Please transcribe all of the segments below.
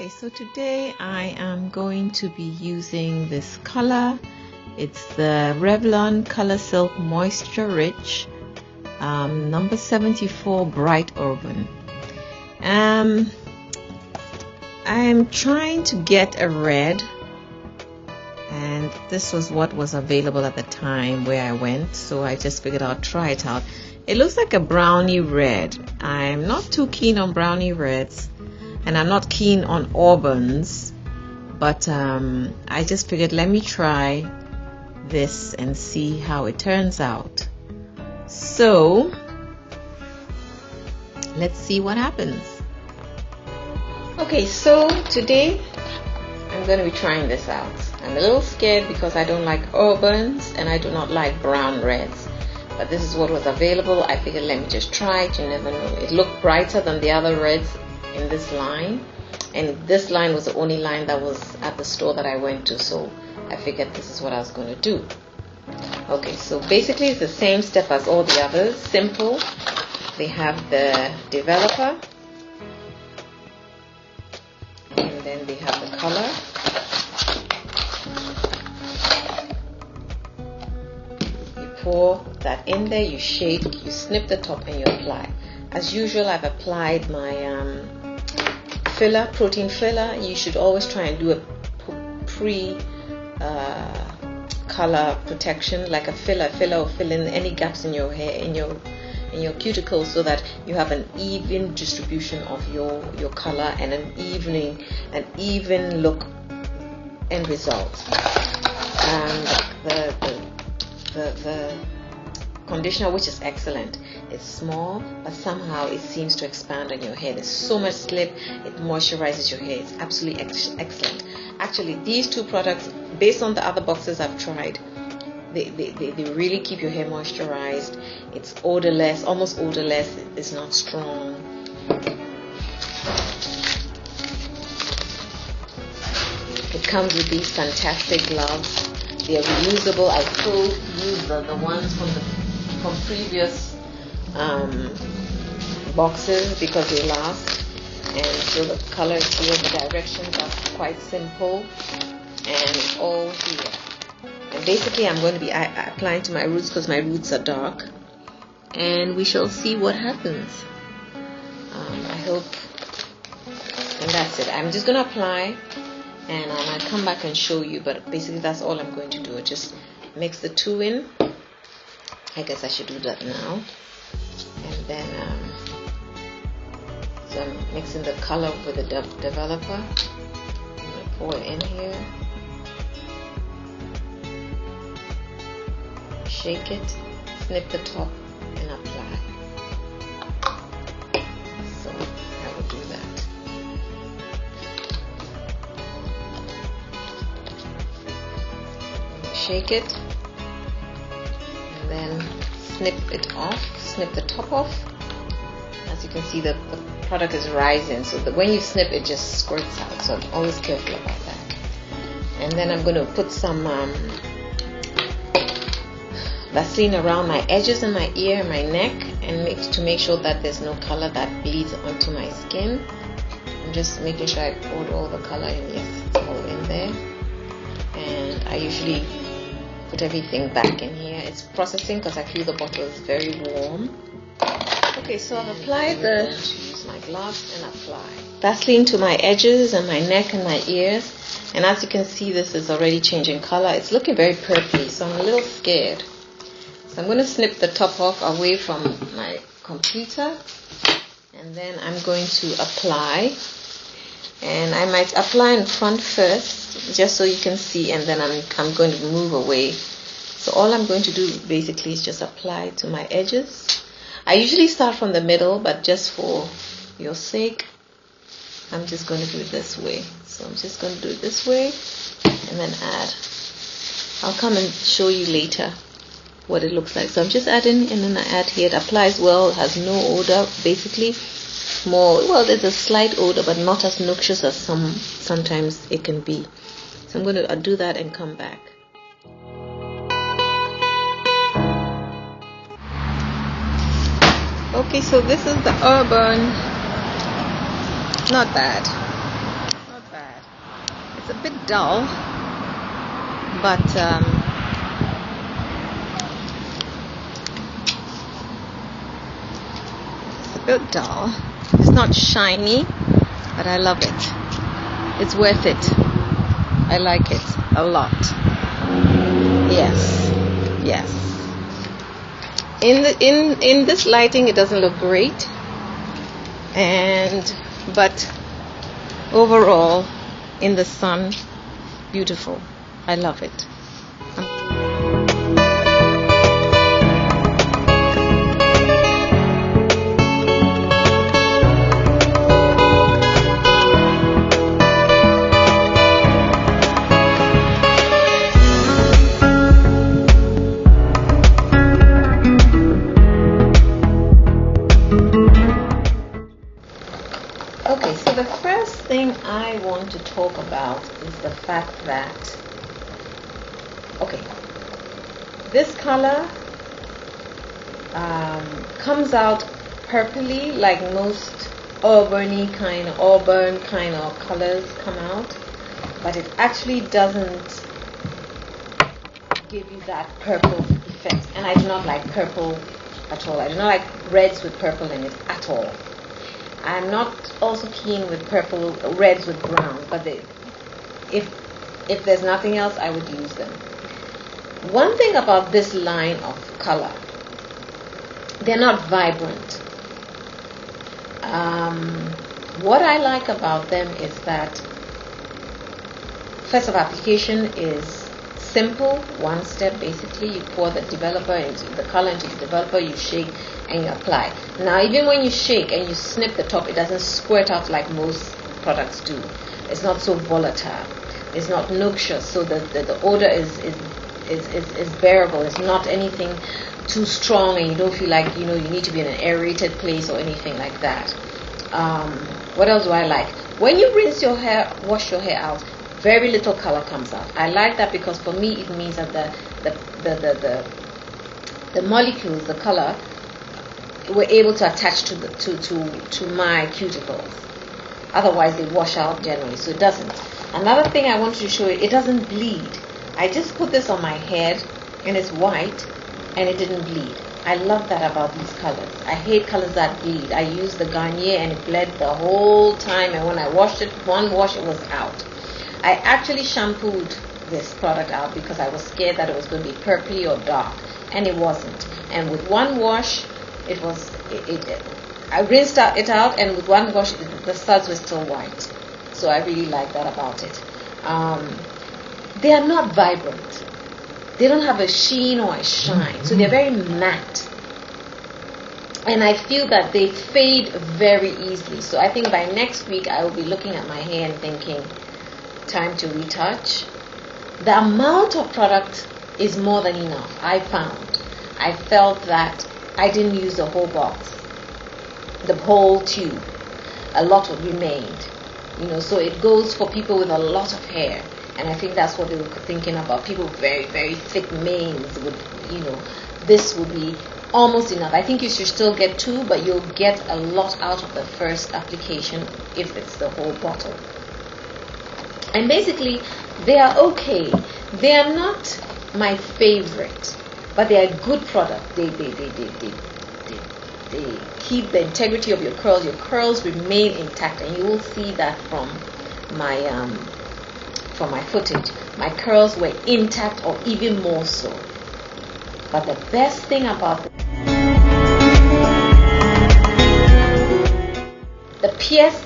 Okay, so today I am going to be using this color. It's the Revlon Colorsilk Moisture Rich number 74 Brigh Auburn. I'm trying to get a red, and this was what was available at the time where I went, so I just figured I'll try it out. It looks like a brownie red. I'm not too keen on brownie reds, and I'm not keen on Auburns, but I just figured let me try this and see how it turns out. So let's see what happens. Okay, so today I'm going to be trying this out. I'm a little scared because I don't like Auburns and I do not like brown reds, but this is what was available. I figured let me just try it. You never know. It looked brighter than the other reds in this line, and this line was the only line that was at the store that I went to, so I figured this is what I was going to do. Okay, so basically it's the same step as all the others. Simple. They have the developer, and then they have the color, you pour that in there, you shake, you snip the top, and you apply. As usual, I've applied my filler, protein filler. You should always try and do a pre color protection, like a filler will fill in any gaps in your hair, in your cuticles, so that you have an even distribution of your color and an even look end result. The conditioner, which is excellent, it's small, but somehow it seems to expand on your hair. There's so much slip, it moisturizes your hair. It's absolutely excellent. Actually, these two products, based on the other boxes I've tried, they really keep your hair moisturized. It's odorless, almost odorless. It's not strong. It comes with these fantastic gloves. They are reusable. I still use the ones from previous boxes because they last. And so the color is here. The directions are quite simple, and it's all here. And basically I'm going to be applying to my roots because my roots are dark, and we shall see what happens. I hope. And that's it. I'm just going to apply, and I might come back and show you, but basically that's all I'm going to do. Just mix the two in. I guess I should do that now. And then so I'm mixing the color with the developer. I'm going to pour it in here. Shake it, snip the top, and apply. So I will do that. Shake it, and then snip it off, snip the top off. As you can see, the product is rising, so that when you snip, it just squirts out. So I'm always careful about that. And then I'm going to put some Vaseline around my edges and my ear and my neck, and make sure that there's no color that bleeds onto my skin. I'm just making sure I poured all the color in. Yes, it's all in there. And I usually put everything back in here. It's processing because I feel the bottle is very warm. Okay, so I've applied use my gloves and apply Vaseline to my edges and my neck and my ears. And as you can see, this is already changing color. It's looking very purpley, so I'm a little scared. So I'm going to snip the top off away from my computer, and then I'm going to apply. And I might apply in front first, just so you can see, and then I'm going to move away. So all I'm going to do basically is just apply to my edges. I usually start from the middle, but just for your sake, I'm just going to do it this way. So I'm just going to do it this way, and then add. I'll come and show you later what it looks like. So I'm just adding, and then I add here. It applies well, it has no odor, basically. There's a slight odor, but not as noxious as sometimes it can be. So I'm going to do that and come back. Okay, so this is the Auburn. Not bad. It's a bit dull, but it's a bit dull. It's not shiny, but I love it. It's worth it. I like it a lot. Yes, yes. In this lighting, it doesn't look great, but overall, in the sun, beautiful. I love it. Okay, so the first thing I want to talk about is the fact that, okay, this color comes out purpley like most auburn kind of colors come out, but it actually doesn't give you that purple effect. And I do not like purple at all. I do not like reds with purple in it at all. I'm not also keen with reds with brown, but if there's nothing else, I would use them. One thing about this line of color, they're not vibrant. What I like about them is that, first of application is simple, one step basically. You pour the color into the developer, you shake and you apply. Now even when you shake and you snip the top, it doesn't squirt out like most products do. It's not so volatile. It's not noxious, so the odor is bearable. It's not anything too strong, and you don't feel like you need to be in an aerated place or anything like that. What else do I like? When you wash your hair out, very little color comes out. I like that because for me it means that the molecules, the color, were able to attach to my cuticles. Otherwise they wash out generally, so it doesn't. Another thing I wanted to show you, it doesn't bleed. I just put this on my head and it's white and it didn't bleed. I love that about these colors. I hate colors that bleed. I used the Garnier and it bled the whole time, and when I washed it, one wash, it was out. I actually shampooed this product out because I was scared that it was going to be purpley or dark, and it wasn't. And with one wash, I rinsed it out, and with one wash, the studs were still white. So I really like that about it. They are not vibrant. They don't have a sheen or a shine, so they're very matte. And I feel that they fade very easily. So I think by next week, I will be looking at my hair and thinking, time to retouch. The amount of product is more than enough. I felt that I didn't use the whole box, the whole tube. A lot remained, so it goes for people with a lot of hair, and I think that's what they were thinking about. People with very, very thick manes would, this would be almost enough. I think you should still get 2, but you'll get a lot out of the first application if it's the whole bottle. And basically, they are okay. They are not my favorite, but they are a good product. They keep the integrity of your curls. Your curls remain intact, and you will see that from my footage. My curls were intact, or even more so. But the best thing about the pièce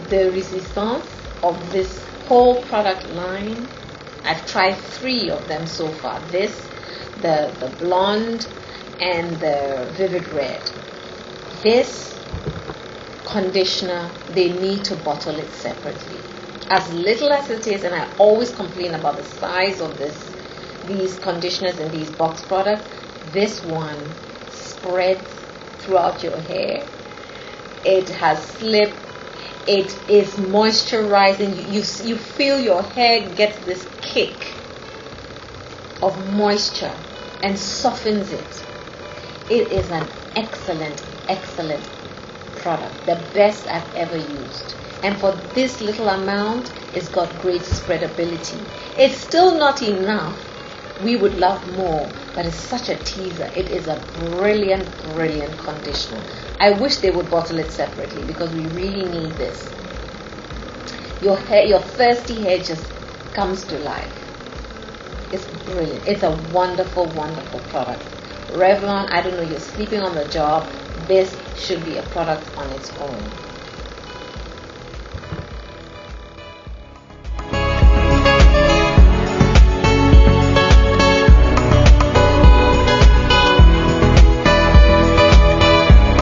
de résistance of this whole product line, I've tried 3 of them so far. This, the blonde, and the vivid red. This conditioner, they need to bottle it separately. As little as it is, and I always complain about the size of these conditioners and these box products, this one spreads throughout your hair. It has slip. It is moisturizing. You feel your hair gets this kick of moisture and softens it. It is an excellent product, the best I've ever used. And for this little amount, it's got great spreadability. It's still not enough. We would love more, but it's such a teaser. It is a brilliant, brilliant conditioner. I wish they would bottle it separately because we really need this. Your hair, your thirsty hair just comes to life. It's brilliant. It's a wonderful, wonderful product. Revlon, I don't know, you're sleeping on the job. This should be a product on its own.